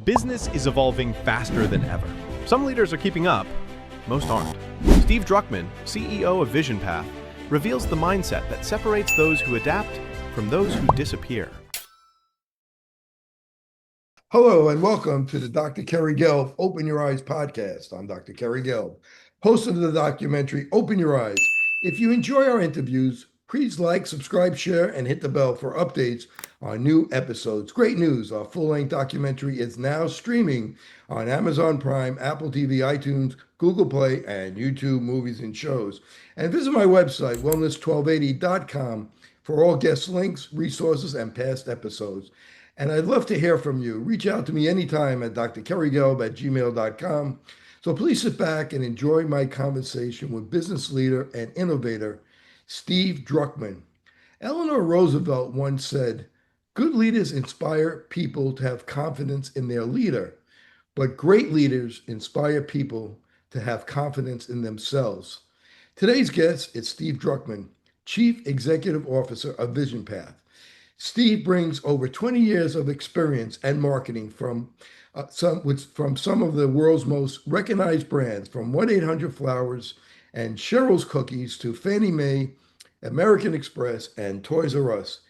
Business is evolving faster than ever. Some leaders are keeping up, most aren't. Steve Druckman, CEO of VisionPath, reveals the mindset that separates those who adapt from those who disappear. Hello and welcome to the Dr. Kerry Gelb Open Your Eyes podcast. I'm Dr. Kerry Gelb, host of the documentary Open Your Eyes. If you enjoy our interviews, please like, subscribe, share, and hit the bell for updates on new episodes. Great news, our full-length documentary is now streaming on Amazon Prime, Apple TV, iTunes, Google Play, and YouTube Movies and Shows. And visit my website, wellness1280.com, for all guest links, resources, and past episodes. And I'd love to hear from you. Reach out to me anytime at drkerrygelb@gmail.com. So please sit back and enjoy my conversation with business leader and innovator Steve Druckman. Eleanor Roosevelt once said, "Good leaders inspire people to have confidence in their leader, but great leaders inspire people to have confidence in themselves." Today's guest is Steve Druckman, Chief Executive Officer of VisionPath. Steve brings over 20 years of experience and marketing from some of the world's most recognized brands, from 1-800-Flowers and Cheryl's Cookies to Fannie Mae, American Express, and Toys R Us.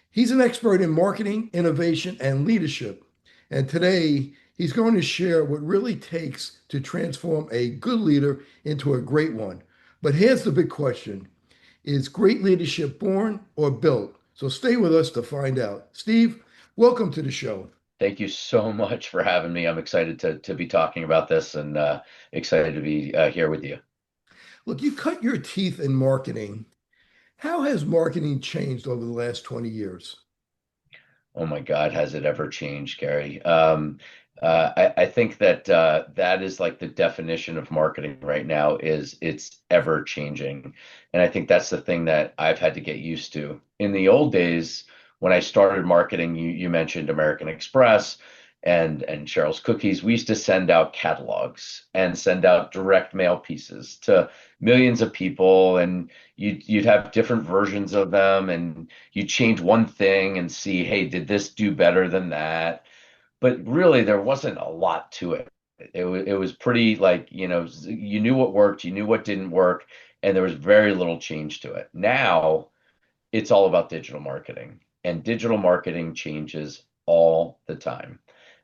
He's an expert in marketing, innovation, and leadership. And today, he's going to share what really takes to transform a good leader into a great one. But here's the big question. Is great leadership born or built? So stay with us to find out. Steve, welcome to the show. Thank you so much for having me. I'm excited to be talking about this and excited to be here with you. Look, you cut your teeth in marketing. How has marketing changed over the last 20 years? Oh my God, has it ever changed, Gary? I think that that is like the definition of marketing right now is it's ever changing. And I think that's the thing that I've had to get used to. In the old days, when I started marketing, you mentioned American Express and Cheryl's Cookies. We used to send out catalogs and send out direct mail pieces to millions of people, and you'd have different versions of them, and you change one thing and see, hey, did this do better than that? But really, there wasn't a lot to it. It was pretty like, you knew what worked, you knew what didn't work, and there was very little change to it. Now it's all about digital marketing, and digital marketing changes all the time.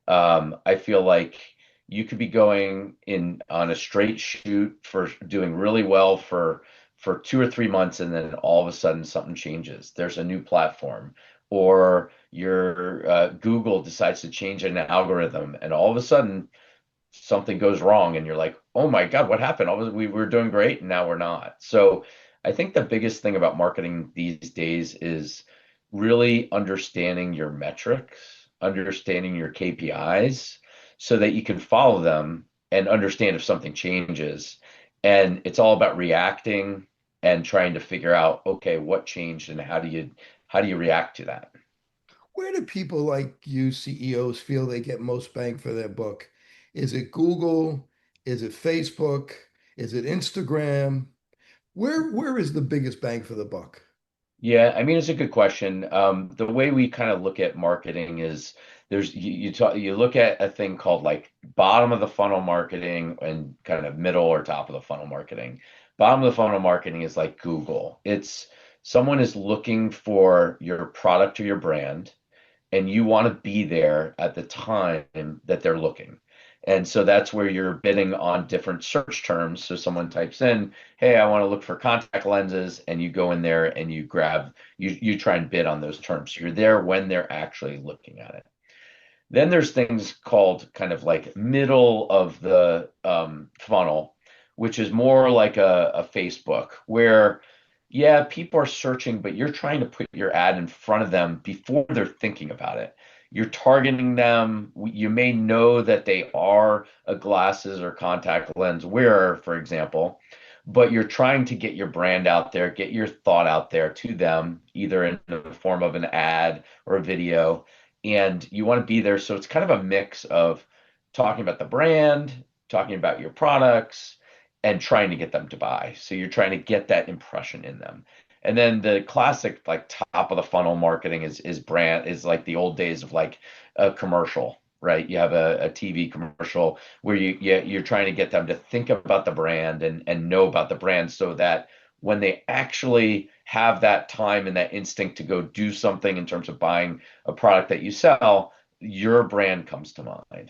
I feel like you could be going in on a straight shoot for doing really well for 2 or 3 months, and then all of a sudden something changes. There's a new platform, or your Google decides to change an algorithm, and all of a sudden something goes wrong, and you're like, "Oh my God, what happened? We were doing great, and now we're not." So I think the biggest thing about marketing these days is really understanding your metrics, understanding your KPIs so that you can follow them and understand if something changes. And it's all about reacting and trying to figure out, okay, what changed and how do you react to that? Where do people like you, CEOs, feel they get most bang for their buck? Is it Google? Is it Facebook? Is it Instagram? Where is the biggest bang for the buck? Yeah, I mean, it's a good question. The way we kind of look at marketing is you look at a thing called like bottom of the funnel marketing and kind of middle or top of the funnel marketing. Bottom of the funnel marketing is like Google. It's someone is looking for your product or your brand, and you want to be there at the time that they're looking. And so that's where you're bidding on different search terms. So someone types in, "Hey, I want to look for contact lenses," and you go in there and you try and bid on those terms. So you're there when they're actually looking at it. Then there's things called kind of like middle of the funnel, which is more like a Facebook where, yeah, people are searching, but you're trying to put your ad in front of them before they're thinking about it. You're targeting them. You may know that they are a glasses or contact lens wearer, for example, but you're trying to get your brand out there, get your thought out there to them, either in the form of an ad or a video, and you want to be there. So it's kind of a mix of talking about the brand, talking about your products, and trying to get them to buy. So you're trying to get that impression in them. And then the classic like top of the funnel marketing is like the old days of like a commercial. right? You have a TV commercial where you're trying to get them to think about the brand and know about the brand so that when they actually have that time and that instinct to go do something in terms of buying a product that you sell, your brand comes to mind.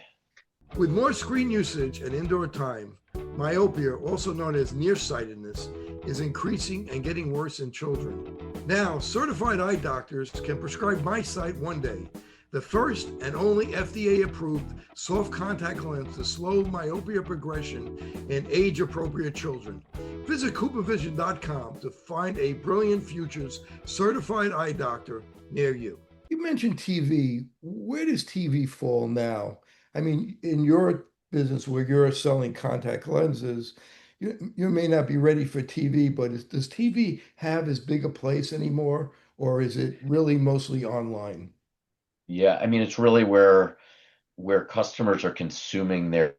With more screen usage and indoor time, myopia, also known as nearsightedness, is increasing and getting worse in children. Now, certified eye doctors can prescribe MySight One Day, the first and only FDA-approved soft contact lens to slow myopia progression in age-appropriate children. Visit CooperVision.com to find a Brilliant Futures certified eye doctor near you. You mentioned TV. Where does TV fall now? I mean, in your business where you're selling contact lenses, you may not be ready for TV, but does TV have as big a place anymore, or is it really mostly online? Yeah, I mean, it's really where customers are consuming their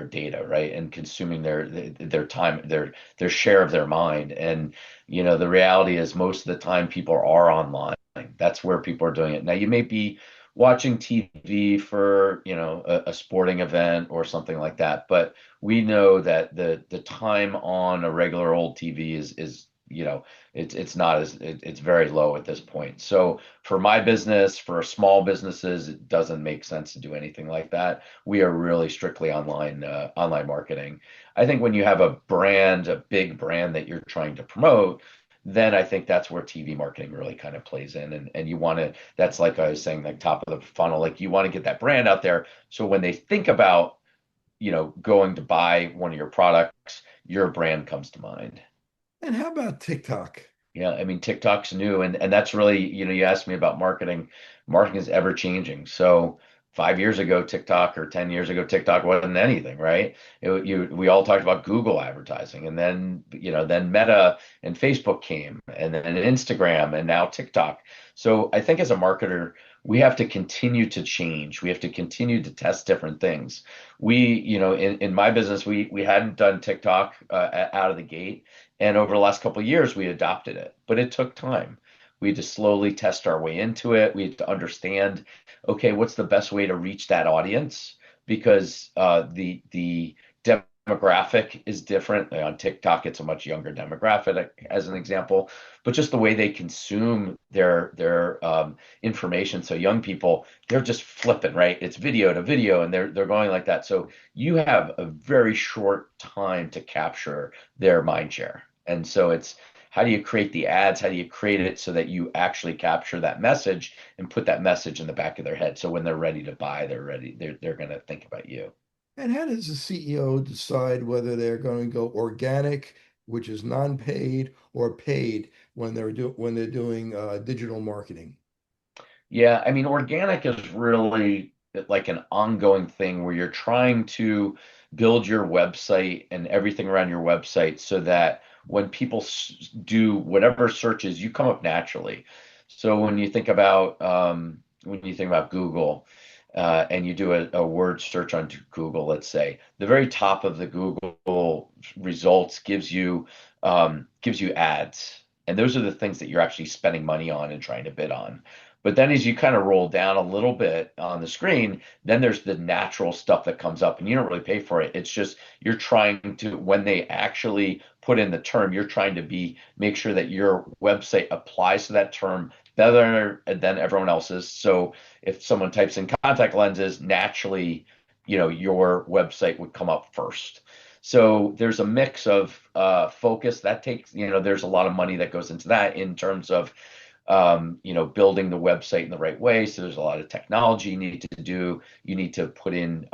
data, right? And consuming their time, their share of their mind. And the reality is most of the time people are online. That's where people are doing it. Now you may be watching TV for, a sporting event or something like that, but we know that the time on a regular old TV is it's not it's very low at this point. So for my business, for small businesses, it doesn't make sense to do anything like that. We are really strictly online marketing. I think when you have a brand, a big brand that you're trying to promote, then I think that's where TV marketing really kind of plays in. And you want to, that's like I was saying, like top of the funnel, like you want to get that brand out there. So when they think about, going to buy one of your products, your brand comes to mind. And how about TikTok? Yeah, I mean TikTok's new and that's really, you asked me about marketing. Marketing is ever changing. So 5 years ago, TikTok or 10 years ago, TikTok wasn't anything, right? We all talked about Google advertising and then, then Meta and Facebook came and then Instagram and now TikTok. So I think as a marketer, we have to continue to change. We have to continue to test different things. In my business, we hadn't done TikTok out of the gate. And over the last couple of years, we adopted it, but it took time. We had to slowly test our way into it. We had to understand, okay, what's the best way to reach that audience? Because the demographic is different. On TikTok, it's a much younger demographic, as an example, but just the way they consume their information. So young people, they're just flipping, right? It's video to video, and they're going like that. So you have a very short time to capture their mind share. And so it's how do you create the ads? How do you create it so that you actually capture that message and put that message in the back of their head? So when they're ready to buy, they're going to think about you. And how does the CEO decide whether they're going to go organic, which is non-paid, or paid when they're doing digital marketing? Yeah, I mean, organic is really like an ongoing thing where you're trying to build your website and everything around your website so that when people do whatever searches, you come up naturally. So when you think about Google, and you do a word search on Google, let's say, the very top of the Google results gives you ads, and those are the things that you're actually spending money on and trying to bid on. But then as you kind of roll down a little bit on the screen, then there's the natural stuff that comes up and you don't really pay for it. It's just you're trying to, when they actually put in the term, you're trying to make sure that your website applies to that term better than everyone else's. So if someone types in contact lenses, naturally, your website would come up first. So there's a mix of focus that takes, there's a lot of money that goes into that in terms of building the website in the right way. So there's a lot of technology you need to do. You need to put in,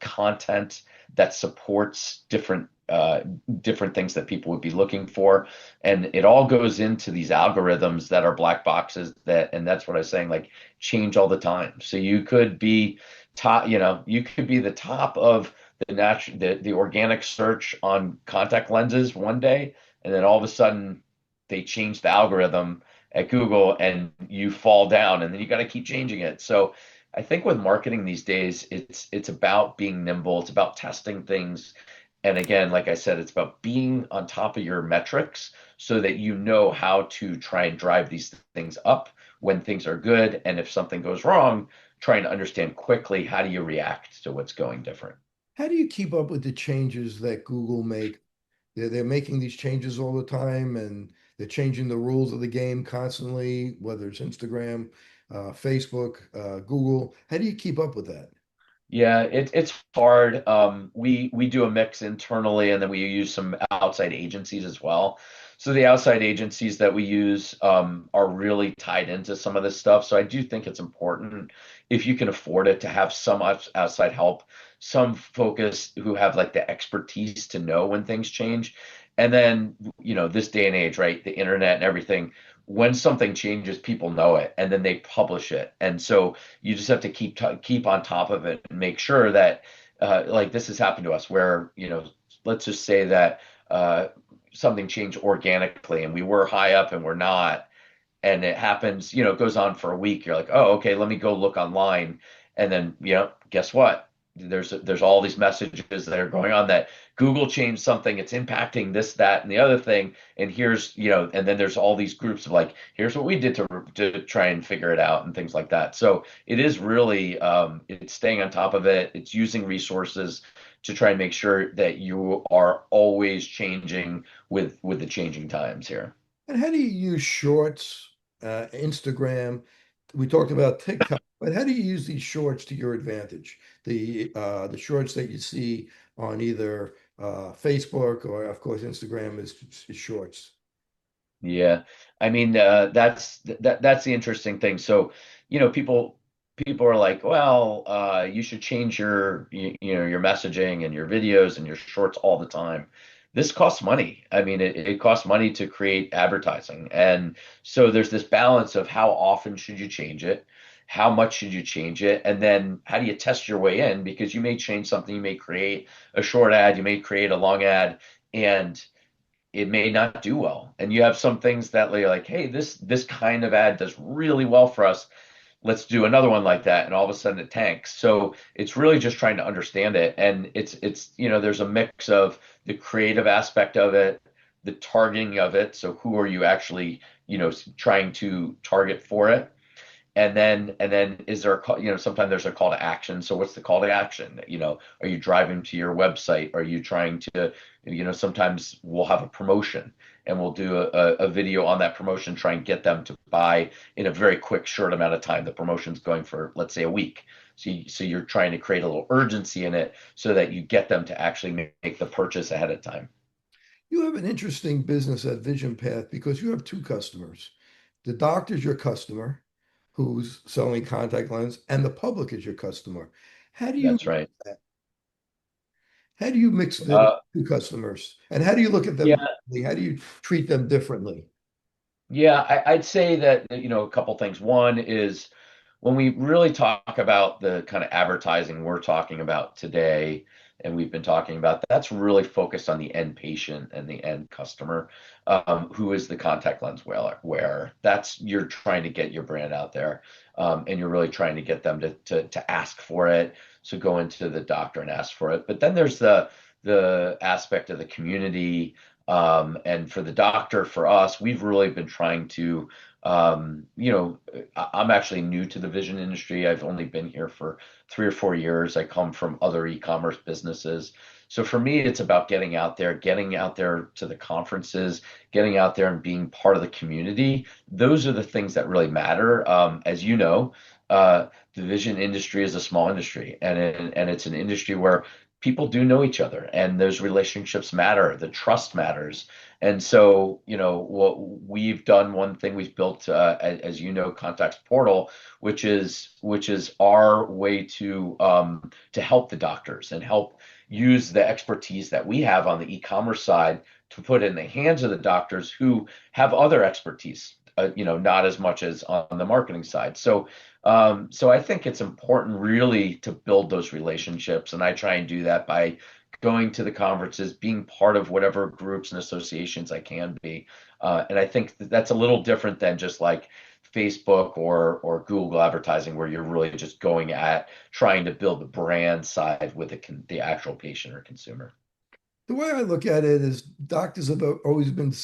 content that supports different things that people would be looking for. And it all goes into these algorithms that are black boxes and that's what I was saying, like change all the time. So you could be the top of the organic search on contact lenses one day, and then all of a sudden they change the algorithm at Google and you fall down and then you got to keep changing it. So I think with marketing these days, it's about being nimble. It's about testing things. And again, like I said, it's about being on top of your metrics so that you know how to try and drive these things up when things are good. And if something goes wrong, trying to understand quickly how do you react to what's going different. How do you keep up with the changes that Google make? They're making these changes all the time, and they're changing the rules of the game constantly, whether it's Instagram, Facebook, Google. How do you keep up with that? Yeah, it's hard. We do a mix internally, and then we use some outside agencies as well. So the outside agencies that we use are really tied into some of this stuff. So I do think it's important if you can afford it to have some outside help, some focus who have like the expertise to know when things change. And then, this day and age, right? The internet and everything. When something changes, people know it, and then they publish it. And so you just have to keep on top of it and make sure that like this has happened to us where let's just say that something changed organically and we were high up and we're not, and it happens, it goes on for a week. You're like, oh, okay, let me go look online. And then, guess what? There's all these messages that are going on that Google changed something, it's impacting this, that, and the other thing. And here's, and then there's all these groups of like, here's what we did to try and figure it out and things like that. So it is really, it's staying on top of it. It's using resources to try and make sure that you are always changing with the changing times here. And how do you use shorts, Instagram? We talked about TikTok, but how do you use these shorts to your advantage? The shorts that you see on either Facebook or, of course, Instagram is shorts. Yeah, I mean that's the interesting thing. So, people are like, well, you should change your messaging and your videos and your shorts all the time. This costs money. I mean, it costs money to create advertising, and so there's this balance of how often should you change it, how much should you change it, and then how do you test your way in because you may change something, you may create a short ad, you may create a long ad, and it may not do well. And you have some things that are like, hey, this kind of ad does really well for us. Let's do another one like that, and all of a sudden it tanks. So it's really just trying to understand it. And there's a mix of the creative aspect of it, the targeting of it. So who are you actually, trying to target for it? And then is there a call, sometimes there's a call to action. So what's the call to action? Are you driving to your website? Are you trying to, sometimes we'll have a promotion and we'll do a video on that promotion, try and get them to buy in a very quick, short amount of time. The promotion's going for, let's say, a week. So you're trying to create a little urgency in it so that you get them to actually make the purchase ahead of time. You have an interesting business at Vision Path because you have two customers. The doctor's your customer who's selling contact lens, and the public is your customer. How do you That's right. how do you mix the Uh, two customers? And how do you look at them yeah, differently? How do you treat them differently? Yeah, I'd say that, a couple things. One is when we really talk about the kind of advertising we're talking about today, and we've been talking about, that's really focused on the end patient and the end customer, who is the contact lens wearer. That's you're trying to get your brand out there, and you're really trying to get them to ask for it. So go into the doctor and ask for it. But then there's the aspect of the community, and for the doctor, for us, we've really been trying to, I'm actually new to the vision industry. I've only been here for 3 or 4 years. I come from other e-commerce businesses. So for me, it's about getting out there to the conferences, getting out there and being part of the community. Those are the things that really matter. As you know, the vision industry is a small industry, and it's an industry where people do know each other and those relationships matter, the trust matters. And so, what we've done, one thing we've built, as you know, Contacts Portal, which is our way to help the doctors and help use the expertise that we have on the e-commerce side to put in the hands of the doctors who have other expertise, not as much as on the marketing side. So I think it's important really to build those relationships, and I try and do that by going to the conferences, being part of whatever groups and associations I can be. And I think that's a little different than just like Facebook or Google advertising, where you're really just going at trying to build the brand side with the actual patient or consumer. The way I look at it is doctors have always been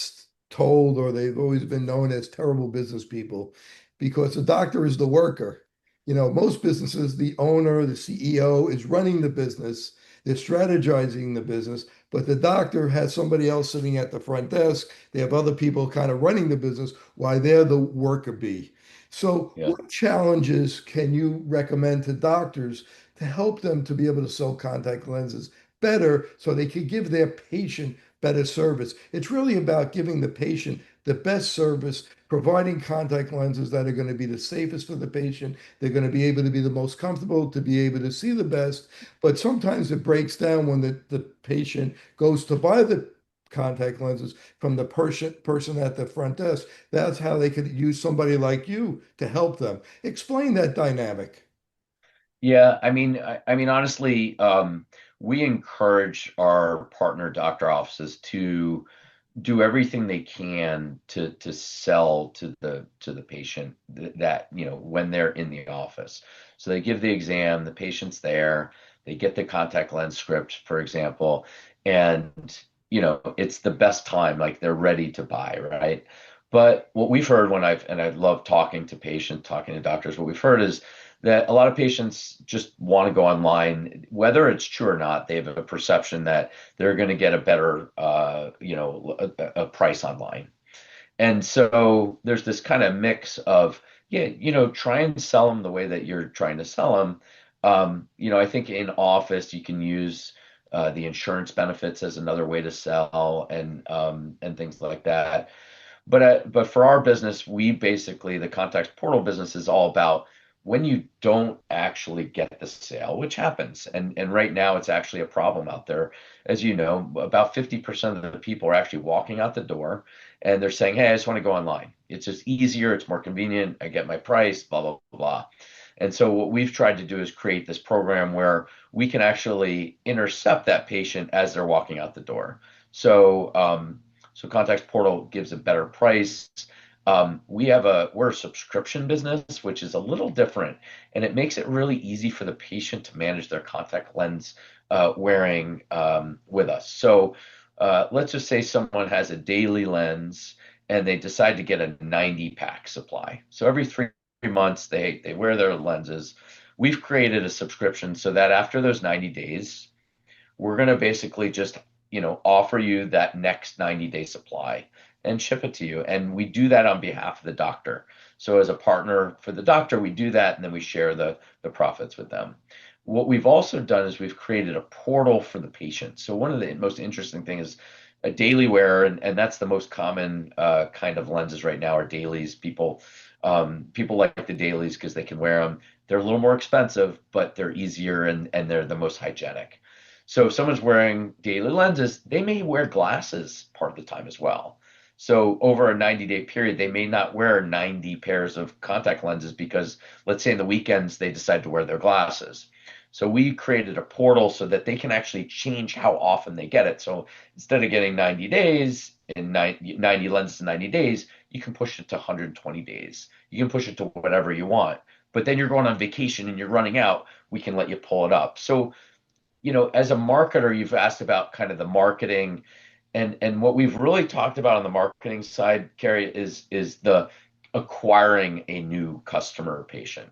told, or they've always been known as terrible business people because the doctor is the worker. most businesses, the owner, the CEO is running the business, they're strategizing the business, but the doctor has somebody else sitting at the front desk. They have other people kind of running the business while they're the worker bee. So, Yeah. what challenges can you recommend to doctors to help them to be able to sell contact lenses better so they can give their patient better service? It's really about giving the patient the best service, providing contact lenses that are going to be the safest for the patient. They're going to be able to be the most comfortable, to be able to see the best. But sometimes it breaks down when the patient goes to buy the contact lenses from the person at the front desk. That's how they could use somebody like you to help them. Explain that dynamic. Yeah, I mean, honestly, we encourage our partner doctor offices to do everything they can to sell to the patient that, when they're in the office. So they give the exam, the patient's there, they get the contact lens script, for example, and it's the best time, like they're ready to buy, right? But what we've heard and I love talking to patients, talking to doctors, what we've heard is that a lot of patients just want to go online, whether it's true or not. They have a perception that they're going to get a better, a price online. And so there's this kind of mix of, yeah, try and sell them the way that you're trying to sell them. I think in office you can use the insurance benefits as another way to sell and things like that. But for our business, we basically the contacts portal business is all about when you don't actually get the sale, which happens. And right now it's actually a problem out there. As you know, about 50% of the people are actually walking out the door and they're saying, "Hey, I just want to go online. It's just easier, it's more convenient, I get my price, blah, blah, blah." And so what we've tried to do is create this program where we can actually intercept that patient as they're walking out the door. So Contacts Portal gives a better price. We're a subscription business, which is a little different, and it makes it really easy for the patient to manage their contact lens wearing with us. So let's just say someone has a daily lens and they decide to get a 90 pack supply. So every 3 months they wear their lenses. We've created a subscription so that after those 90 days, we're going to basically just offer you that next 90-day supply and ship it to you, and we do that on behalf of the doctor. So as a partner for the doctor, we do that and then we share the profits with them. What we've also done is we've created a portal for the patient. So one of the most interesting things is a daily wearer, and that's the most common kind of lenses right now are dailies. People like the dailies because they can wear them. They're a little more expensive, but they're easier and they're the most hygienic. So if someone's wearing daily lenses, they may wear glasses part of the time as well. So over a 90-day period, they may not wear 90 pairs of contact lenses because let's say in the weekends they decide to wear their glasses. So we created a portal so that they can actually change how often they get it. So instead of getting 90 days in 90 lenses in 90 days, you can push it to 120 days. You can push it to whatever you want. But then you're going on vacation and you're running out, we can let you pull it up. So as a marketer, you've asked about kind of the marketing, and what we've really talked about on the marketing side, Carrie, is the acquiring a new customer or patient.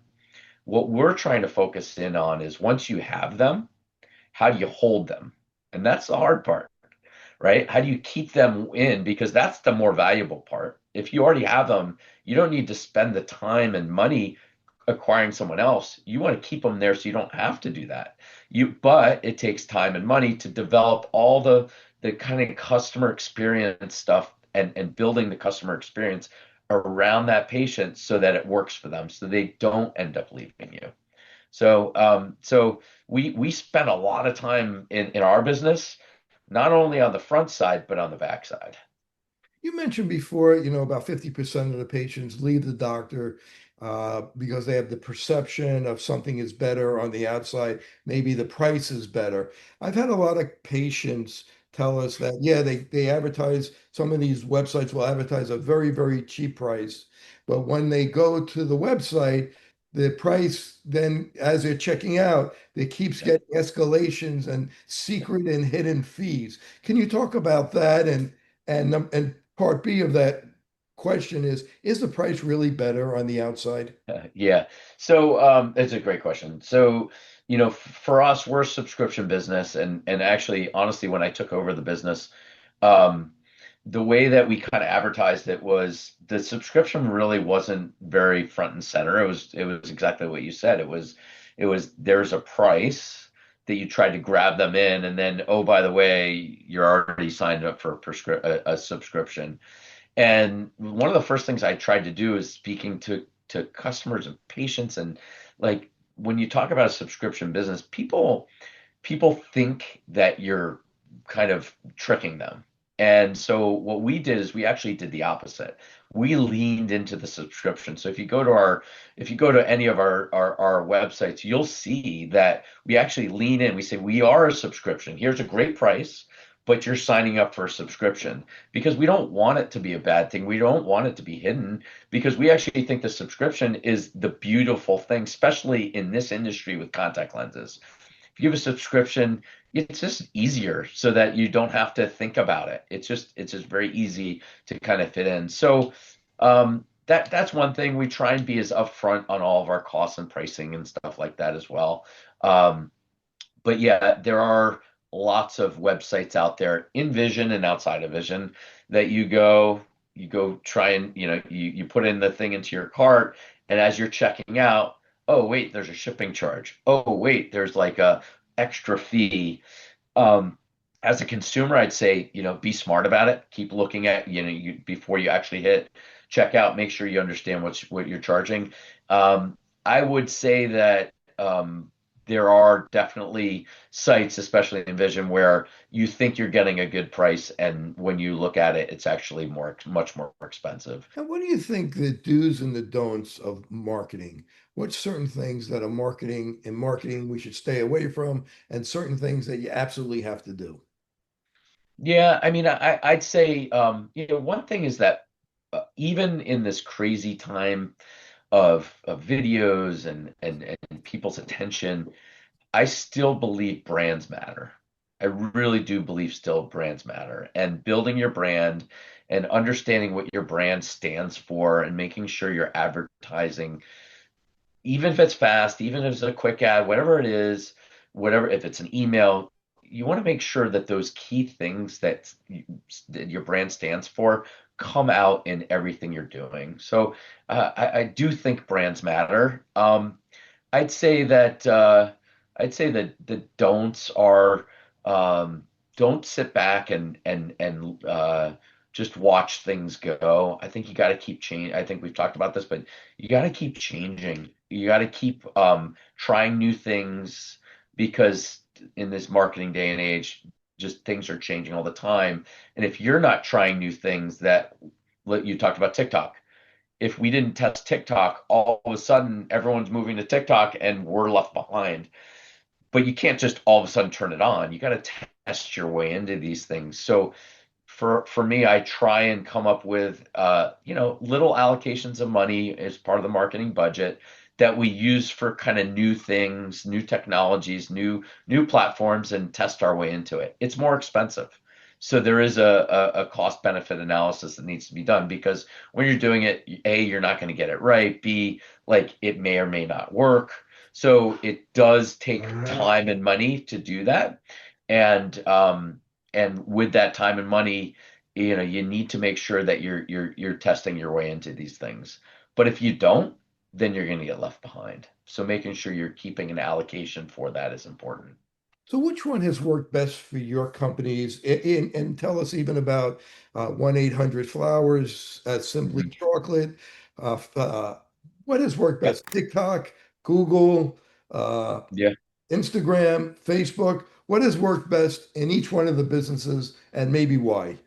What we're trying to focus in on is once you have them, how do you hold them? And that's the hard part, right? How do you keep them in? Because that's the more valuable part. If you already have them, you don't need to spend the time and money acquiring someone else. You want to keep them there so you don't have to do that. But it takes time and money to develop all the kind of customer experience stuff and building the customer experience around that patient so that it works for them, so they don't end up leaving you. So we spend a lot of time in our business, not only on the front side, but on the back side. You mentioned before, about 50% of the patients leave the doctor because they have the perception of something is better on the outside. Maybe the price is better. I've had a lot of patients tell us that, yeah, they advertise, some of these websites will advertise a very, very cheap price. But when they go to the website, the price then, as they're checking out, it keeps Yeah. getting escalations and secret and hidden fees. Can you talk about that and part B of that? question is the price really better on the outside? Yeah. So it's a great question. So, for us, we're a subscription business, and actually, honestly, when I took over the business, um, the way that we kind of advertised it was the subscription really wasn't very front and center. It was exactly what you said. It was there's a price that you tried to grab them in, and then, oh, by the way, you're already signed up for a subscription. And one of the first things I tried to do is speaking to customers and patients, and like when you talk about a subscription business, people think that you're kind of tricking them. And so what we did is we actually did the opposite. We leaned into the subscription. So if you go to any of our websites, you'll see that we actually lean in. We say we are a subscription. Here's a great price, but you're signing up for a subscription because we don't want it to be a bad thing. We don't want it to be hidden because we actually think the subscription is the beautiful thing, especially in this industry with contact lenses. If you have a subscription, it's just easier so that you don't have to think about it. It's just very easy to kind of fit in. So that's one thing. We try and be as upfront on all of our costs and pricing and stuff like that as well. Um, but yeah, there are lots of websites out there in Vision and outside of Vision that you go try and you put in the thing into your cart, and as you're checking out, oh wait, there's a shipping charge. Oh wait, there's like a extra fee. Um, as a consumer, I'd say, be smart about it. Keep looking at, before you actually hit checkout, make sure you understand what you're charging. I would say that there are definitely sites, especially in Vision, where you think you're getting a good price, and when you look at it, it's actually much more expensive. And what do you think the do's and the don'ts of marketing? What's certain things that are marketing we should stay away from, and certain things that you absolutely have to do? Yeah, I mean, I'd say, one thing is that even in this crazy time of videos and people's attention, I still believe brands matter. I really do believe still brands matter. And building your brand and understanding what your brand stands for and making sure you're advertising, even if it's fast, even if it's a quick ad, whatever it is, whatever, if it's an email, you want to make sure that those key things that your brand stands for come out in everything you're doing. So I do think brands matter. I'd say that the don'ts are, don't sit back and just watch things go. I think you got to keep change. I think we've talked about this, but you got to keep changing. You got to keep trying new things because in this marketing day and age, just things are changing all the time. And if you're not trying new things, you talked about TikTok. If we didn't test TikTok, all of a sudden everyone's moving to TikTok and we're left behind. But you can't just all of a sudden turn it on. You got to test your way into these things. So for me, I try and come up with little allocations of money as part of the marketing budget that we use for kind of new things, new technologies, new platforms, and test our way into it. It's more expensive. So there is a cost benefit analysis that needs to be done because when you're doing it, A, you're not going to get it right. B, like it may or may not work. So it does take time and money to do that. And with that time and money, you need to make sure that you're testing your way into these things. But if you don't, then you're going to get left behind. So making sure you're keeping an allocation for that is important. So, which one has worked best for your companies? And tell us even about 1-800 Flowers, Simply Mhm. Chocolate. What has worked Yeah. best? TikTok, Google, uh, Yeah. Instagram, Facebook. What has worked best in each one of the businesses, and maybe why?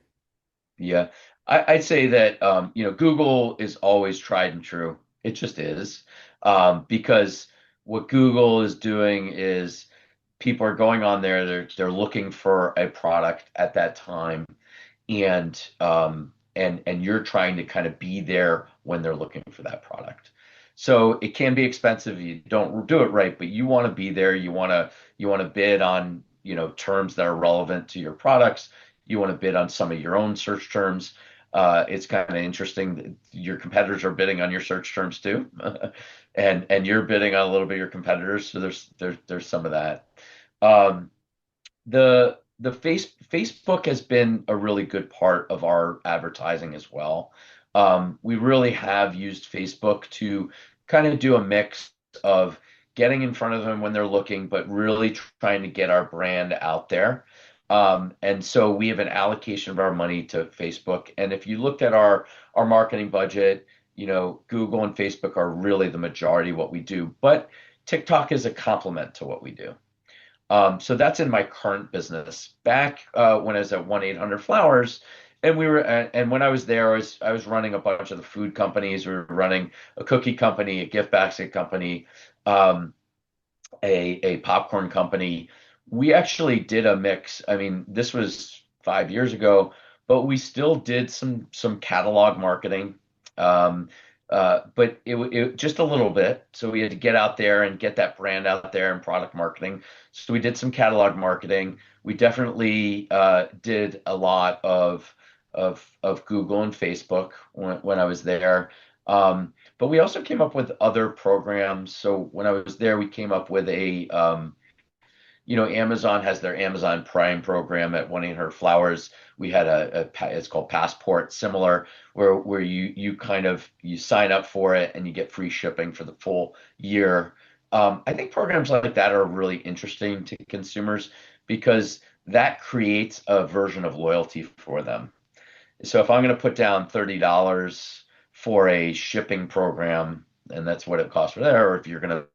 Yeah. I'd say that Google is always tried and true. It just is. Because what Google is doing is people are going on there, they're looking for a product at that time, and you're trying to kind of be there when they're looking for that product. So it can be expensive. You don't do it right, but you want to be there. You want to bid on, terms that are relevant to your products. You want to bid on some of your own search terms. It's kind of interesting that your competitors are bidding on your search terms too, and you're bidding on a little bit of your competitors. So there's some of that. Um, Facebook has been a really good part of our advertising as well. We really have used Facebook to kind of do a mix of getting in front of them when they're looking, but really trying to get our brand out there. And so we have an allocation of our money to Facebook. And if you looked at our marketing budget, Google and Facebook are really the majority of what we do, but TikTok is a complement to what we do. So that's in my current business. Back when I was at 1-800-Flowers, and when I was there, I was running a bunch of the food companies. We were running a cookie company, a gift basket company, um, a popcorn company. We actually did a mix. I mean, this was 5 years ago, but we still did some catalog marketing. Um, but it just a little bit. So we had to get out there and get that brand out there and product marketing. So we did some catalog marketing. We definitely did a lot of Google and Facebook when I was there. But we also came up with other programs. So when I was there, we came up with Amazon has their Amazon Prime program at 1-800-Flowers. We had it's called Passport, similar, where you kind of you sign up for it and you get free shipping for the full year. I think programs like that are really interesting to consumers because that creates a version of loyalty for them. So if I'm going to put down $30 for a shipping program, and that's what it costs for there, or if you're going to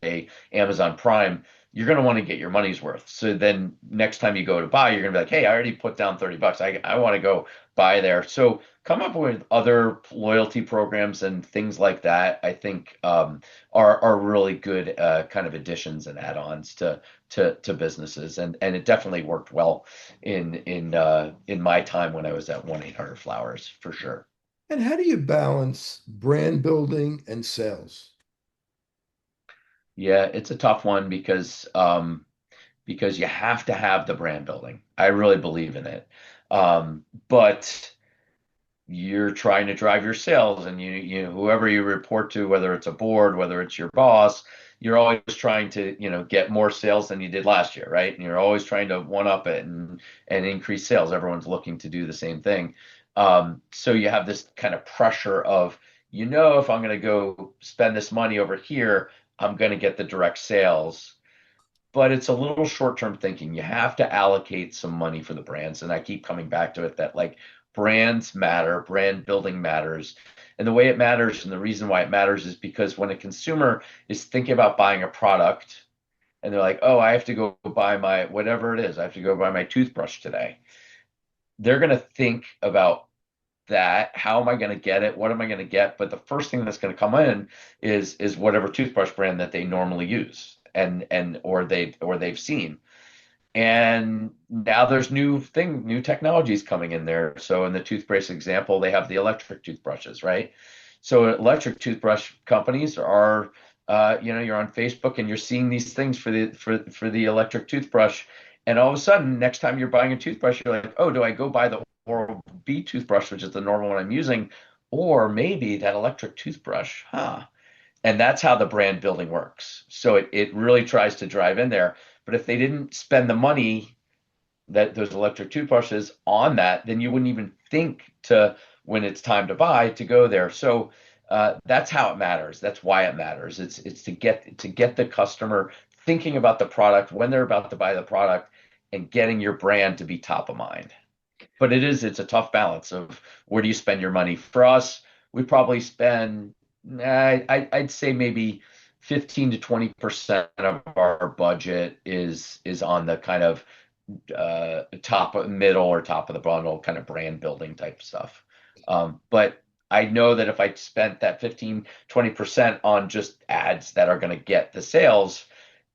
pay Amazon Prime, you're going to want to get your money's worth. So then next time you go to buy, you're going to be like, hey, I already put down $30. I want to go buy there. So come up with other loyalty programs and things like that. I think are really good kind of additions and add-ons to businesses, and it definitely worked well in my time when I was at 1-800-Flowers for sure. And how do you balance brand building and sales? Yeah, it's a tough one because you have to have the brand building. I really believe in it. But you're trying to drive your sales and whoever you report to, whether it's a board, whether it's your boss, you're always trying to, get more sales than you did last year, right? And you're always trying to one up it and increase sales. Everyone's looking to do the same thing. So you have this kind of pressure of, if I'm going to go spend this money over here, I'm going to get the direct sales, but it's a little short-term thinking. You have to allocate some money for the brands. And I keep coming back to it that like brands matter, brand building matters. And the way it matters and the reason why it matters is because when a consumer is thinking about buying a product and they're like, oh, I have to go buy my whatever it is, I have to go buy my toothbrush today. They're going to think about that. How am I going to get it? What am I going to get? But the first thing that's going to come in is whatever toothbrush brand that they normally use or they've seen. And now there's new technologies coming in there. So in the toothpaste example, they have the electric toothbrushes, right? So electric toothbrush companies are, you're on Facebook and you're seeing these things for the electric toothbrush, and all of a sudden, next time you're buying a toothbrush, you're like, oh, do I go buy the Oral-B toothbrush, which is the normal one I'm using, or maybe that electric toothbrush, huh? And that's how the brand building works. So it really tries to drive in there. But if they didn't spend the money that those electric toothbrushes on that, then you wouldn't even think to when it's time to buy to go there. So that's how it matters. That's why it matters. It's to get the customer thinking about the product when they're about to buy the product and getting your brand to be top of mind. But it's a tough balance of where do you spend your money. For us, we probably spend I'd say maybe 15 to 20% of our budget is on the kind of middle or top of the bundle kind of brand building type stuff. But I know that if I spent that 15-20% on just ads that are going to get the sales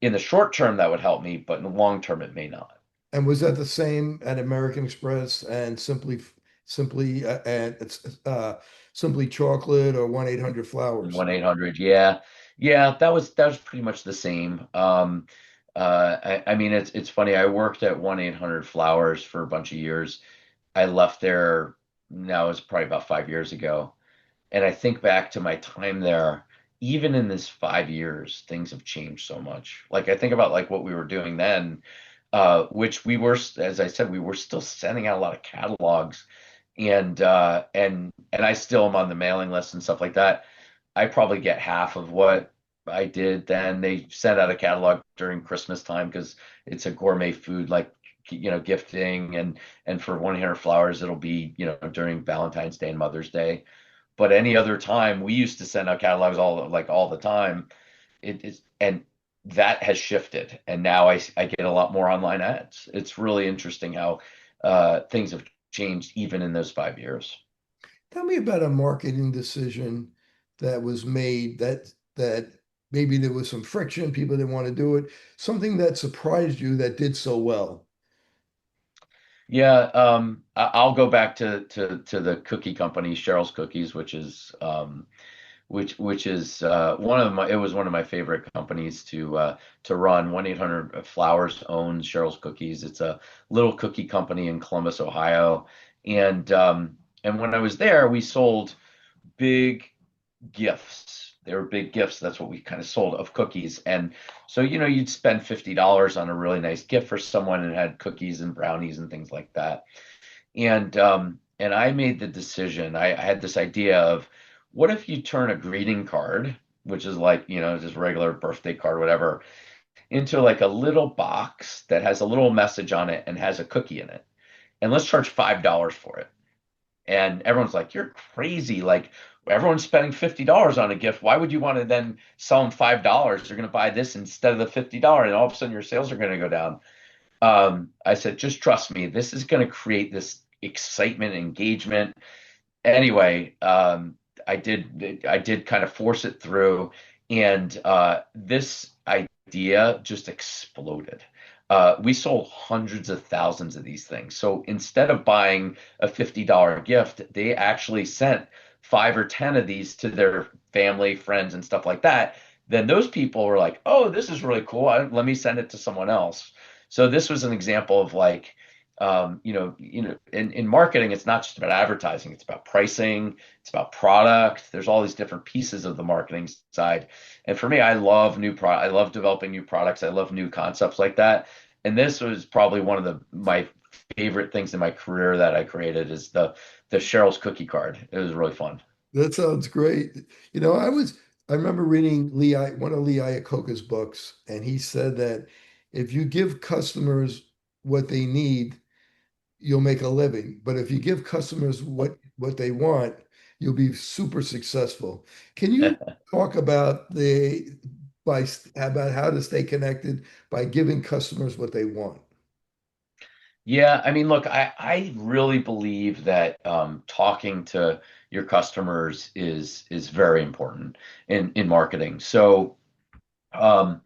in the short term, that would help me, but in the long term, it may not. And was that the same at American Express and Simply Chocolate or 1-800-Flowers? 1-800, yeah, yeah, that was pretty much the same. I mean, it's funny. I worked at 1-800-Flowers for a bunch of years. I left there now is probably about 5 years ago. And I think back to my time there, even in this 5 years, things have changed so much. Like I think about like what we were doing then, which we were, as I said, we were still sending out a lot of catalogs, and I still am on the mailing list and stuff like that. I probably get half of what I did then. They sent out a catalog during Christmas time because it's a gourmet food, like gifting, and for 1-800-Flowers, it'll be during Valentine's Day and Mother's Day. But any other time, we used to send out catalogs all the time. It is, and that has shifted, and now I get a lot more online ads. It's really interesting how things have changed even in those 5 years. Tell me about a marketing decision that was made that maybe there was some friction, people didn't want to do it, something that surprised you that did so well. Yeah, I'll go back to the cookie company, Cheryl's Cookies, which is it was one of my favorite companies to run. 1-800-Flowers owns Cheryl's Cookies. It's a little cookie company in Columbus, Ohio, and when I was there, we sold big gifts. They were big gifts. That's what we kind of sold, of cookies. And so, you'd spend $50 on a really nice gift for someone, and had cookies and brownies and things like that. And I made the decision. I had this idea of, what if you turn a greeting card, which is like, just regular birthday card, whatever, into like a little box that has a little message on it and has a cookie in it. And let's charge $5 for it. And everyone's like, you're crazy. Like, everyone's spending $50 on a gift. Why would you want to then sell them $5? They're going to buy this instead of the $50, and all of a sudden your sales are going to go down. I said, just trust me. This is going to create this excitement, engagement. Anyway, I did kind of force it through, and this idea just exploded. We sold hundreds of thousands of these things. So instead of buying a $50 gift, they actually sent 5 or 10 of these to their family, friends, and stuff like that. Then those people were like, "Oh, this is really cool. Let me send it to someone else." So this was an example of like, in marketing, it's not just about advertising; it's about pricing, it's about product. There's all these different pieces of the marketing side. And for me, I love I love developing new products. I love new concepts like that. And this was probably one of my favorite things in my career that I created, is the Cheryl's cookie card. It was really fun. That sounds great. I remember reading one of Lee Iacocca's books, and he said that if you give customers what they need, you'll make a living. But if you give customers what they want, you'll be super successful. Can you talk about about how to stay connected by giving customers what they want? Yeah, I mean, look, I really believe that talking to your customers is very important in marketing. So, um,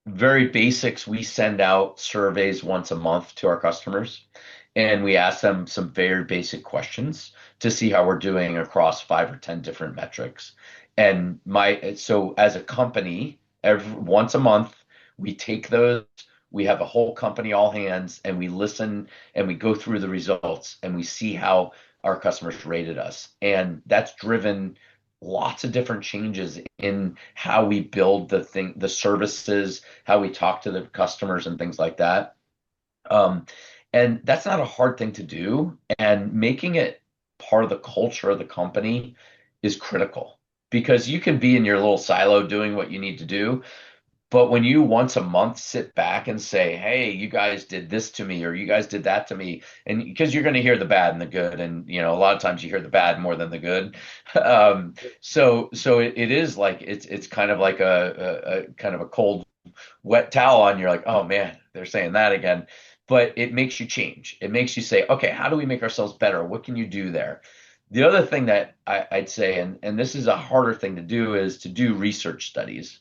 very basics, we send out surveys once a month to our customers, and we ask them some very basic questions to see how we're doing across 5 or 10 different metrics. And so as a company, once a month, we take those, we have a whole company all hands, and we listen, and we go through the results, and we see how our customers rated us. And that's driven lots of different changes in how we build the services, how we talk to the customers, and things like that. Um, and that's not a hard thing to do. And making it part of the culture of the company is critical, because you can be in your little silo doing what you need to do. But when you once a month sit back and say, "Hey, you guys did this to me, or you guys did that to me," and because you're going to hear the bad and the good, and a lot of times you hear the bad more than the good. So it is like it's kind of like a kind of a cold, wet towel on. You're like, "Oh man, they're saying that again." But it makes you change. It makes you say, "Okay, how do we make ourselves better? What can you do there?" The other thing that I'd say, and this is a harder thing to do, is to do research studies.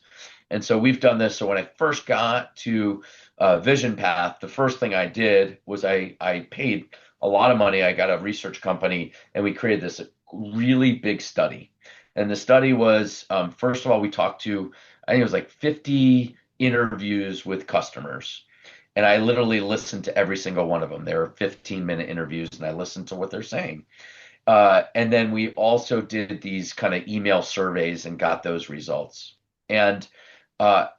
And so we've done this. So when I first got to Vision Path, the first thing I did was I paid a lot of money. I got a research company, and we created this really big study. And the study was, first of all, we talked to, I think it was like 50 interviews with customers. And I literally listened to every single one of them. They were 15-minute interviews, and I listened to what they're saying. And then we also did these kind of email surveys and got those results. And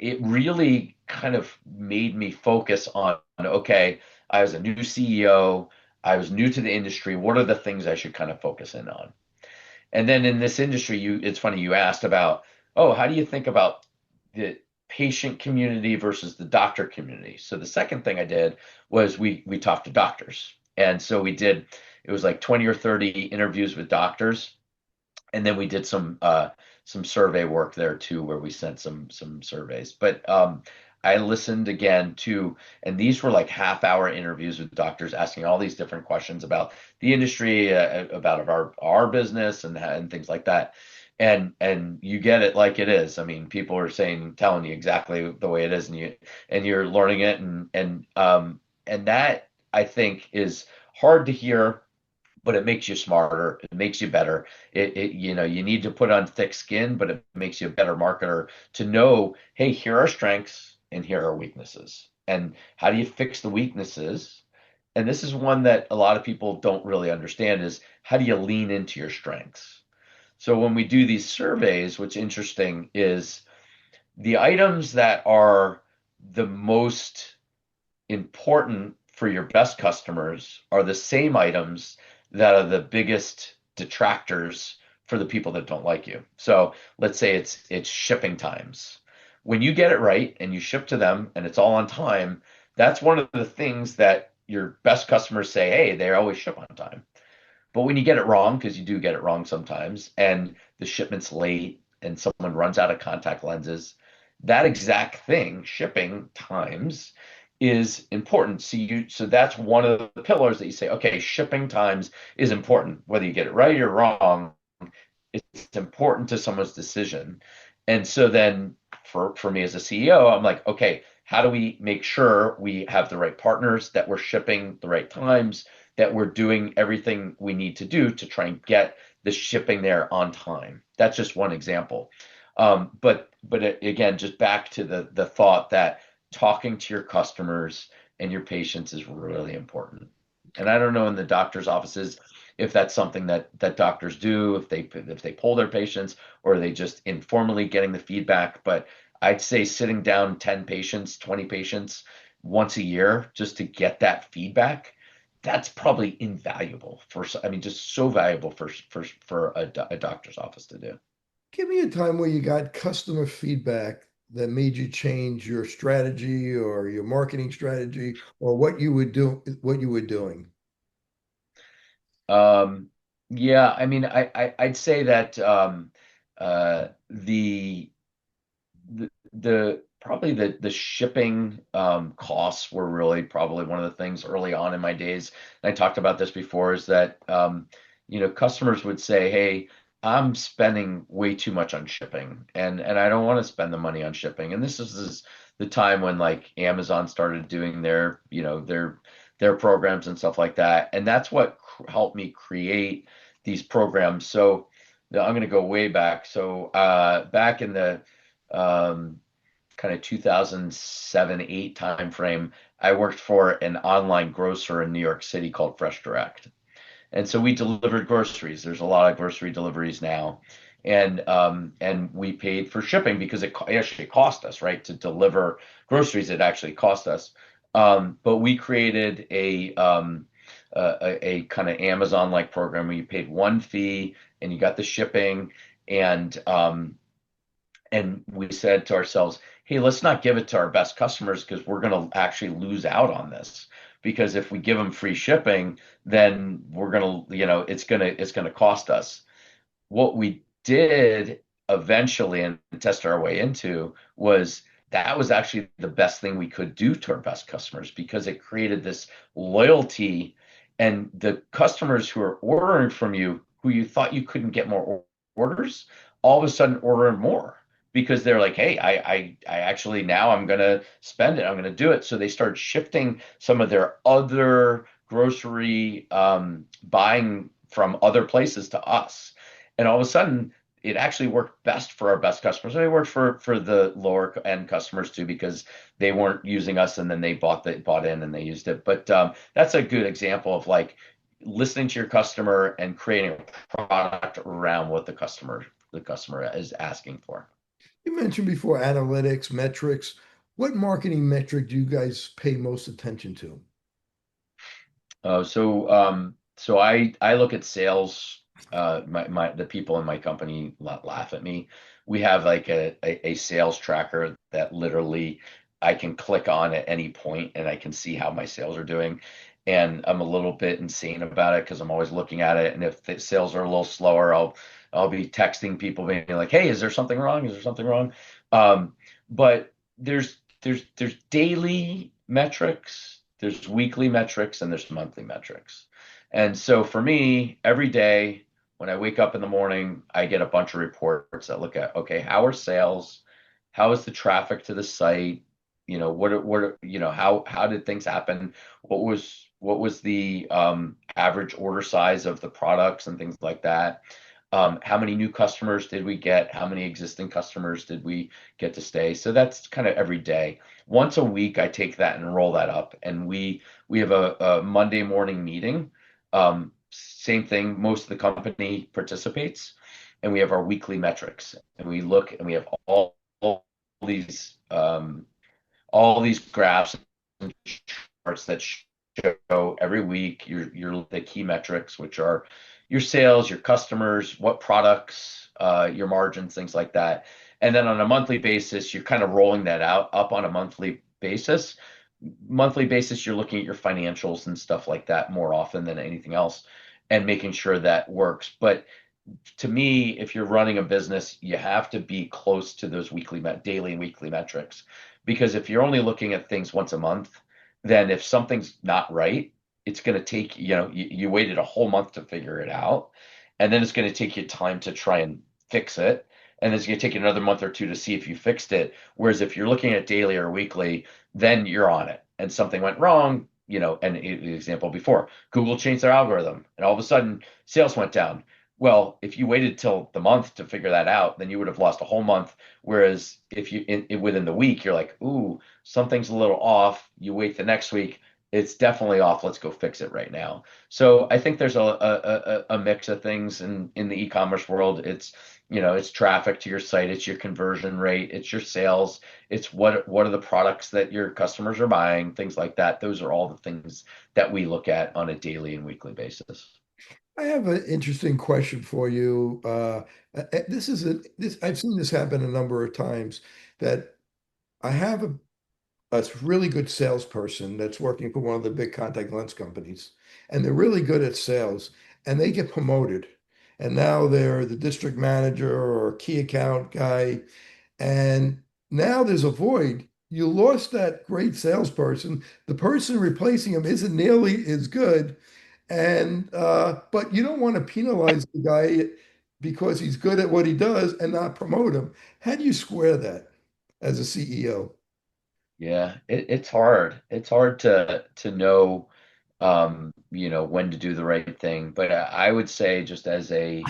it really kind of made me focus on, okay, I was a new CEO, I was new to the industry. What are the things I should kind of focus in on? And then in this industry, it's funny you asked about, oh, how do you think about the patient community versus the doctor community? So the second thing I did was we talked to doctors. And so it was like 20 or 30 interviews with doctors, and then we did some survey work there too, where we sent some surveys. But I listened again to, and these were like half-hour interviews with doctors asking all these different questions about the industry, about our business, and things like that. And you get it like it is. I mean, people are telling you exactly the way it is, and you're learning it, and that I think is hard to hear, but it makes you smarter. It makes you better. You need to put on thick skin, but it makes you a better marketer to know, hey, here are strengths and here are weaknesses. And how do you fix the weaknesses? And this is one that a lot of people don't really understand, is how do you lean into your strengths? So when we do these surveys, what's interesting is the items that are the most important for your best customers are the same items that are the biggest detractors for the people that don't like you. So let's say it's shipping times. When you get it right and you ship to them and it's all on time, that's one of the things that your best customers say, hey, they always ship on time. But when you get it wrong, because you do get it wrong sometimes, and the shipment's late and someone runs out of contact lenses, that exact thing, shipping times, is important. So that's one of the pillars that you say, okay, shipping times is important. Whether you get it right or wrong, it's important to someone's decision. And so then for me as a CEO, I'm like, okay, how do we make sure we have the right partners, that we're shipping the right times, that we're doing everything we need to do to try and get the shipping there on time? That's just one example. But again, just back to the thought that talking to your customers and your patients is really important. And I don't know in the doctor's offices if that's something that doctors do, if they poll their patients, or are they just informally getting the feedback. But I'd say sitting down 10 patients, 20 patients once a year just to get that feedback, that's probably invaluable I mean, just so valuable for a doctor's office to do. Give me a time where you got customer feedback that made you change your strategy or your marketing strategy or what you were doing. Um, yeah, I mean, I'd say that the probably the shipping costs were really probably one of the things early on in my days. And I talked about this before, is that customers would say, "Hey, I'm spending way too much on shipping, and I don't want to spend the money on shipping." And this is the time when like Amazon started doing their programs and stuff like that, and that's what helped me create these programs. So I'm going to go way back. So back in the um, kind of 2007-8 timeframe, I worked for an online grocer in New York City called Fresh Direct. And so we delivered groceries. There's a lot of grocery deliveries now. And we paid for shipping because it actually cost us, right? To deliver groceries, it actually cost us. But we created a kind of Amazon-like program where you paid one fee and you got the shipping. And we said to ourselves, hey, let's not give it to our best customers because we're going to actually lose out on this. Because if we give them free shipping, then we're going to, it's going to cost us. What we did eventually and test our way into was that was actually the best thing we could do to our best customers, because it created this loyalty, and the customers who are ordering from you, who you thought you couldn't get more orders, all of a sudden ordering more, because they're like, hey, I actually, now I'm going to spend it. I'm going to do it. So they start shifting some of their other grocery buying from other places to us. And all of a sudden, it actually worked best for our best customers. And it worked for the lower end customers too, because they weren't using us and then they bought in and they used it. But that's a good example of like listening to your customer and creating a product around what the customer is asking for. You mentioned before analytics, metrics. What marketing metric do you guys pay most attention to? So I look at sales. The people in my company laugh at me. We have like a sales tracker that literally I can click on at any point and I can see how my sales are doing. And I'm a little bit insane about it because I'm always looking at it. And if the sales are a little slower, I'll be texting people being like, "Hey, is there something wrong? Is there something wrong?" But there's daily metrics, there's weekly metrics, and there's monthly metrics. And so for me, every day when I wake up in the morning, I get a bunch of reports that look at, okay, how are sales? How is the traffic to the site? How did things happen? What was the average order size of the products and things like that? How many new customers did we get? How many existing customers did we get to stay? So that's kind of every day. Once a week, I take that and roll that up, and we have a Monday morning meeting. Same thing, most of the company participates, and we have our weekly metrics, and we look and we have these um, all these graphs and charts that show every week your the key metrics, which are your sales, your customers, what products, your margins, things like that. And then on a monthly basis, you're kind of rolling that out up on a monthly basis. Monthly basis, you're looking at your financials and stuff like that more often than anything else and making sure that works. But to me, if you're running a business, you have to be close to those daily and weekly metrics. Because if you're only looking at things once a month, then if something's not right, it's going to take, you waited a whole month to figure it out. And then it's going to take you time to try and fix it. And then it's going to take you another month or two to see if you fixed it. Whereas if you're looking at daily or weekly, then you're on it. And something went wrong, and the example before, Google changed their algorithm and all of a sudden sales went down. Well, if you waited till the month to figure that out, then you would have lost a whole month. Whereas if within the week, you're like, ooh, something's a little off. You wait the next week, it's definitely off. Let's go fix it right now. So I think there's a mix of things in the e-commerce world. It's traffic to your site, it's your conversion rate, it's your sales, it's what are the products that your customers are buying, things like that. Those are all the things that we look at on a daily and weekly basis. I have an interesting question for you. This I've seen this happen a number of times that I have a really good salesperson that's working for one of the big contact lens companies, and they're really good at sales, and they get promoted, and now they're the district manager or key account guy, and now there's a void. You lost that great salesperson. The person replacing him isn't nearly as good, and but you don't want to penalize the guy because he's good at what he does and not promote him. How do you square that as a CEO? Yeah, it's hard. It's hard to know, when to do the right thing. But I would say, just as a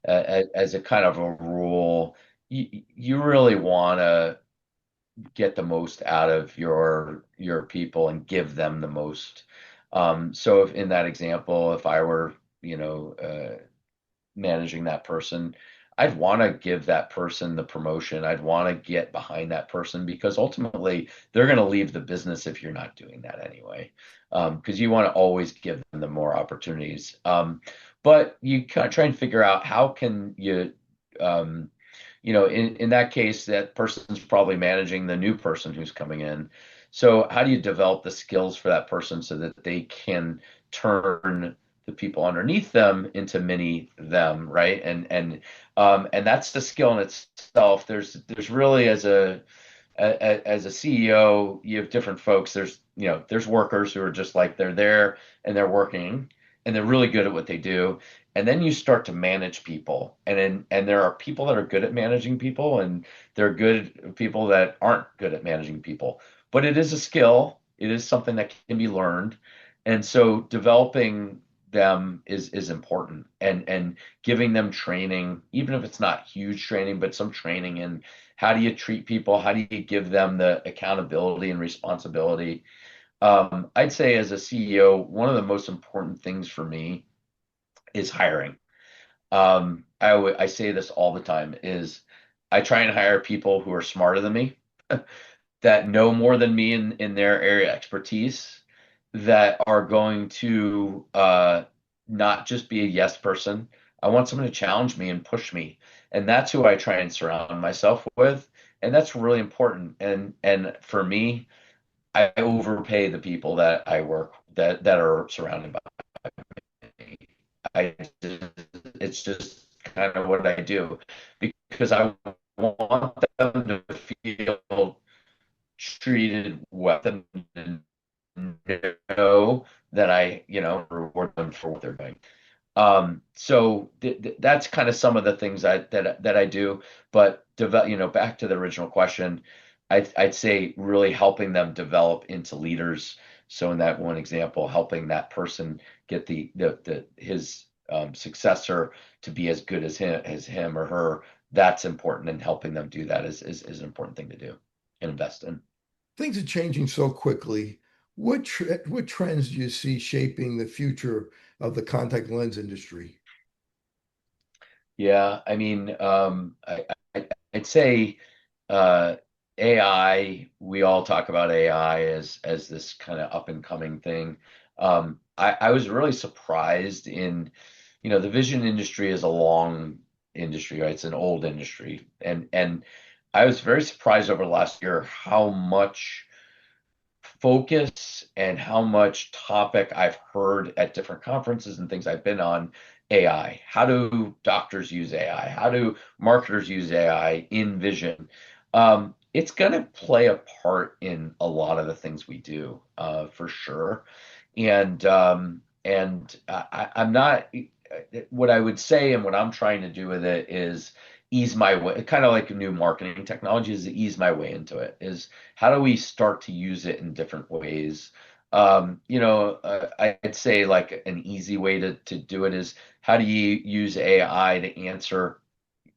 kind of a rule, you really want to get the most out of your people and give them the most. So if in that example, if I were, managing that person, I'd want to give that person the promotion. I'd want to get behind that person because ultimately they're going to leave the business if you're not doing that anyway. Because you want to always give them the more opportunities. But you kind of try and figure out how can you, in that case, that person's probably managing the new person who's coming in. So how do you develop the skills for that person so that they can turn the people underneath them into mini them, right? And that's the skill in itself. There's really as a CEO, you have different folks. There's workers who are just like they're there and they're working and they're really good at what they do. And then you start to manage people, and there are people that are good at managing people, and there are good people that aren't good at managing people. But it is a skill. It is something that can be learned, and so developing them is important, and giving them training, even if it's not huge training, but some training in how do you treat people, how do you give them the accountability and responsibility, I'd say as a CEO, one of the most important things for me is hiring. I say this all the time is I try and hire people who are smarter than me, that know more than me in their area of expertise, that are going to not just be a yes person. I want someone to challenge me and push me. And that's who I try and surround myself with. And that's really important. And for me, I overpay the people that I work that are surrounded by me. I it's just kind of what I do because I want them to feel treated well and know that I reward them for what they're doing. So that's kind of some of the things that I do. But back to the original question, I'd say really helping them develop into leaders. So in that one example, helping that person get his successor to be as good as him or her, that's important, and helping them do that is an important thing to do and invest in. Things are changing so quickly. What trends do you see shaping the future of the contact lens industry? Yeah, I mean, I'd say uh, AI. We all talk about AI as this kind of up and coming thing. I was really surprised the vision industry is a long industry, right? It's an old industry, and I was very surprised over the last year how much focus and how much topic I've heard at different conferences and things I've been on. AI. How do doctors use AI? How do marketers use AI in vision? It's going to play a part in a lot of the things we do, for sure. I'm not. What I would say and what I'm trying to do with it is ease my way, kind of like new marketing technology, is to ease my way into it. Is how do we start to use it in different ways? I'd say like an easy way to do it is how do you use AI to answer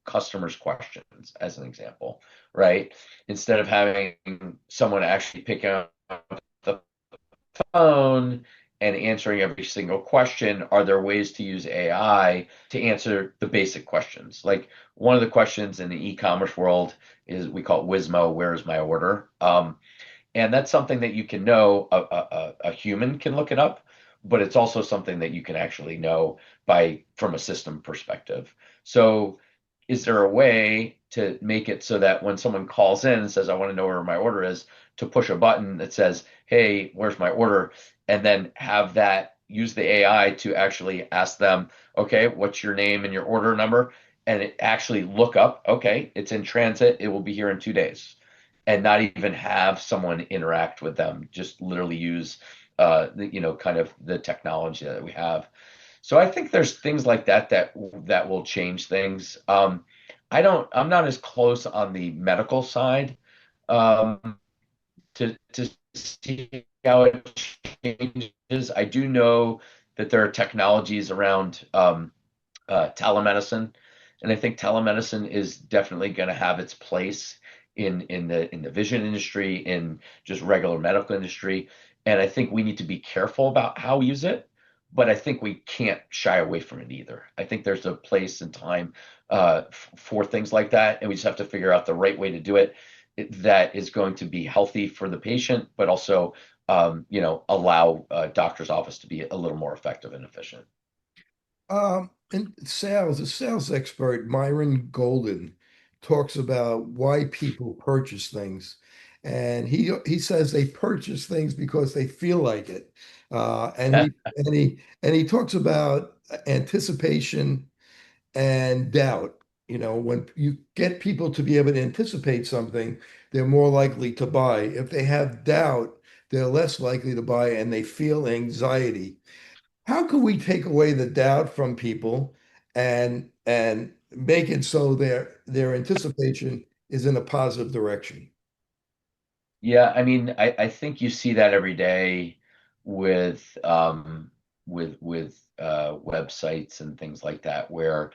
customers' questions, as an example, right? Instead of having someone actually pick up the phone and answering every single question, are there ways to use AI to answer the basic questions? Like one of the questions in the e-commerce world is we call it WISMO, where's my order? And that's something that you can know a human can look it up, but it's also something that you can actually know by from a system perspective. So is there a way to make it so that when someone calls in and says, I want to know where my order is, to push a button that says, hey, where's my order? And then have that use the AI to actually ask them, okay, what's your name and your order number? And it actually look up, okay, it's in transit, it will be here in 2 days, and not even have someone interact with them, just literally use kind of the technology that we have. So I think there's things like that will change things. I'm not as close on the medical side, to see how it changes. I do know that there are technologies around telemedicine, and I think telemedicine is definitely going to have its place in the vision industry, in just regular medical industry, and I think we need to be careful about how we use it. But I think we can't shy away from it either. I think there's a place and time for things like that, and we just have to figure out the right way to do it that is going to be healthy for the patient, but also allow a doctor's office to be a little more effective and efficient. In sales, a sales expert, Myron Golden, talks about why people purchase things. And he says they purchase things because they feel like it. And he talks about anticipation and doubt. When you get people to be able to anticipate something, they're more likely to buy. If they have doubt, they're less likely to buy and they feel anxiety. How can we take away the doubt from people and make it so their anticipation is in a positive direction? Yeah, I mean, I think you see that every day with websites and things like that where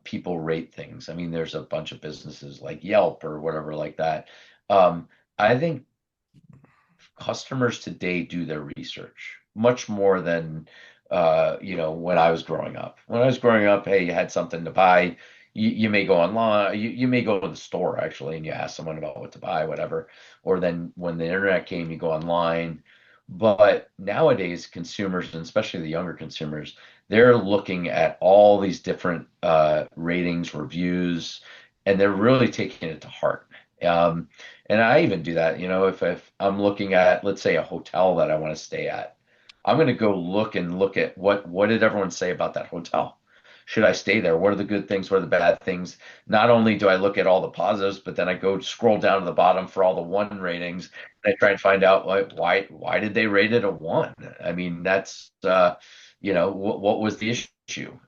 people rate things. I mean, there's a bunch of businesses like Yelp or whatever like that. I think customers today do their research much more than when I was growing up. When I was growing up, hey, you had something to buy. You may go online, you may go to the store actually, and you ask someone about what to buy, whatever. Or then when the internet came, you go online. But nowadays, consumers, and especially the younger consumers, they're looking at all these different ratings, reviews, and they're really taking it to heart. Um, and I even do that, if I'm looking at, let's say, a hotel that I want to stay at, I'm going to go look at what did everyone say about that hotel? Should I stay there? What are the good things? What are the bad things? Not only do I look at all the positives, but then I go scroll down to the bottom for all the one ratings. And I try and find out why did they rate it a one? I mean, that's what was the issue?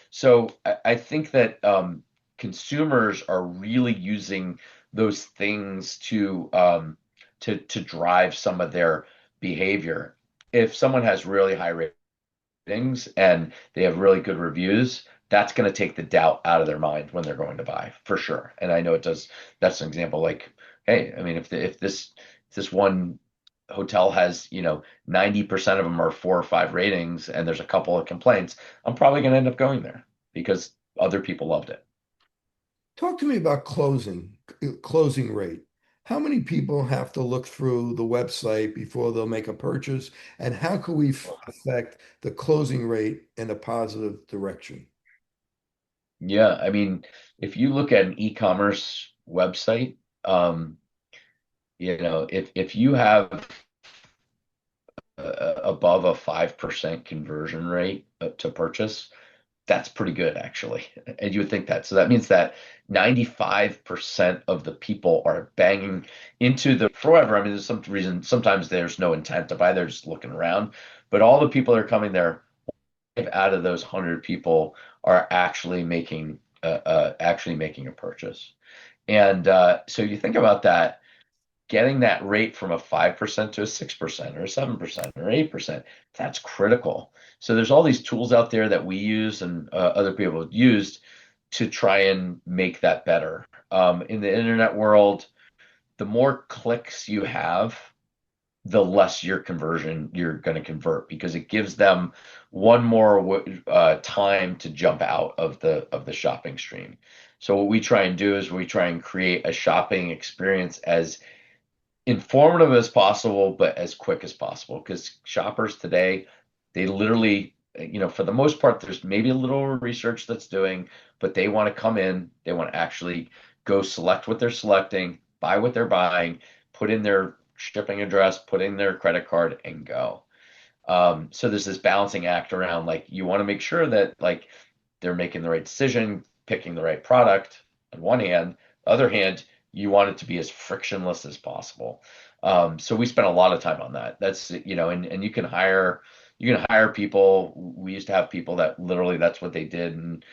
So I think that consumers are really using those things to drive some of their behavior. If someone has really high ratings and they have really good reviews, that's going to take the doubt out of their mind when they're going to buy for sure. And I know it does. That's an example. Like, hey, I mean, if this one hotel has 90% of them are 4 or 5 ratings and there's a couple of complaints, I'm probably going to end up going there because other people loved it. Talk to me about closing rate. How many people have to look through the website before they'll make a purchase, and how can we affect the closing rate in a positive direction? Yeah, I mean, if you look at an e-commerce website, um, if you have above a 5% conversion rate to purchase, that's pretty good actually. And you would think that. So that means that 95% of the people are banging into the forever. I mean, there's some reason sometimes there's no intent to buy, they're just looking around. But all the people that are coming there, if out of those 100 people are actually making a purchase. And so you think about that, getting that rate from a 5% to a 6% or a 7% or 8%, that's critical. So there's all these tools out there that we use and other people have used to try and make that better. In the internet world, the more clicks you have, the less your conversion you're going to convert because it gives them one more time to jump out of the shopping stream. So what we try and do is we try and create a shopping experience as informative as possible, but as quick as possible. Because shoppers today, they literally, for the most part, there's maybe a little research that's doing, but they want to come in, they want to actually go select what they're selecting, buy what they're buying, put in their shipping address, put in their credit card, and go. So there's this balancing act around like you want to make sure that like they're making the right decision, picking the right product on one hand. Other hand, you want it to be as frictionless as possible. So we spent a lot of time on that. That's and you can hire people. We used to have people that literally that's what they did and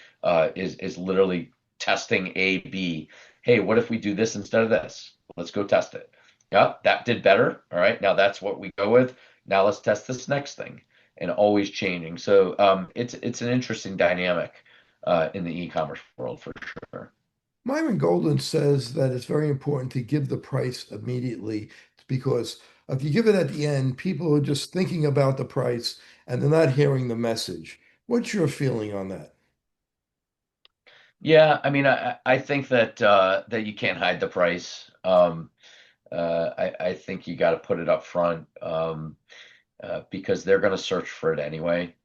is literally testing A, B. Hey, what if we do this instead of this? Let's go test it. Yeah, that did better. All right, now that's what we go with. Now let's test this next thing, and always changing. So it's an interesting dynamic in the e-commerce world for sure. Myron Golden says that it's very important to give the price immediately because if you give it at the end, people are just thinking about the price and they're not hearing the message. What's your feeling on that? Yeah, I mean, I think that you can't hide the price. I think you got to put it up front. Because they're going to search for it anyway.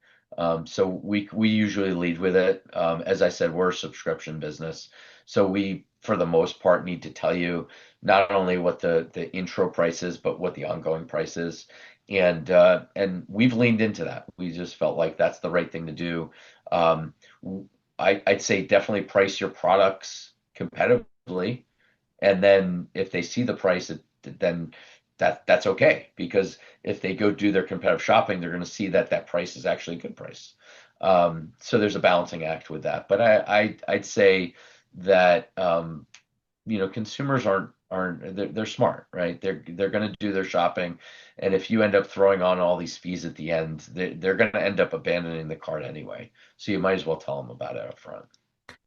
So we usually lead with it. As I said, we're a subscription business, so we, for the most part, need to tell you not only what the intro price is, but what the ongoing price is. And we've leaned into that. We just felt like that's the right thing to do. Um, I'd say definitely price your products competitively, and then if they see the price, then that's okay because if they go do their competitive shopping, they're going to see that that price is actually a good price. So there's a balancing act with that. But I'd say that consumers aren't they're smart, right? They're going to do their shopping, and if you end up throwing on all these fees at the end, they're going to end up abandoning the cart anyway. So you might as well tell them about it up front.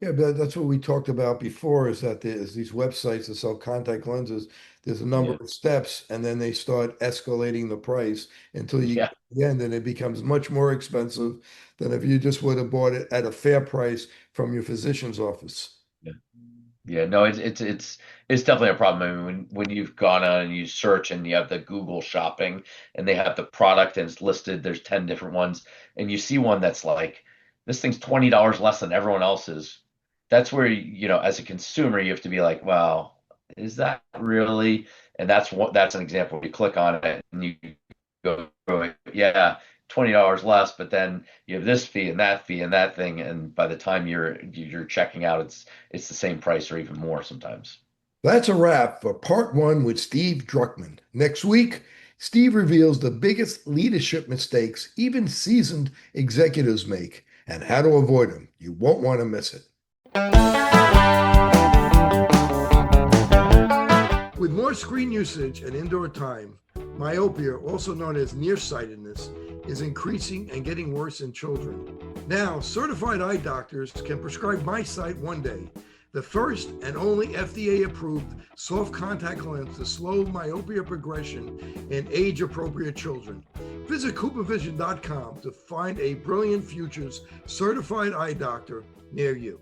Yeah, but that's what we talked about before, is that there's these websites that sell contact lenses. There's a number Yeah. of steps, and then they start escalating the price until you get Yeah. to the end, and it becomes much more expensive than if you just would have bought it at a fair price from your physician's office. Yeah. Yeah, no, it's definitely a problem. I mean, when you've gone on and you search and you have the Google shopping and they have the product and it's listed, there's 10 different ones, and you see one that's like, this thing's $20 less than everyone else's. That's where, as a consumer, you have to be like, well, is that really? And that's an example. You click on it and you go, yeah, $20 less, but then you have this fee and that thing, and by the time you're checking out, it's the same price or even more sometimes. That's a wrap for part one with Steve Druckman. Next week, Steve reveals the biggest leadership mistakes even seasoned executives make and how to avoid them. You won't want to miss it. With more screen usage and indoor time, myopia, also known as nearsightedness, is increasing and getting worse in children. Now, certified eye doctors can prescribe MySight One Day, the first and only FDA-approved soft contact lens to slow myopia progression in age-appropriate children. Visit CooperVision.com to find a Brilliant Futures certified eye doctor near you.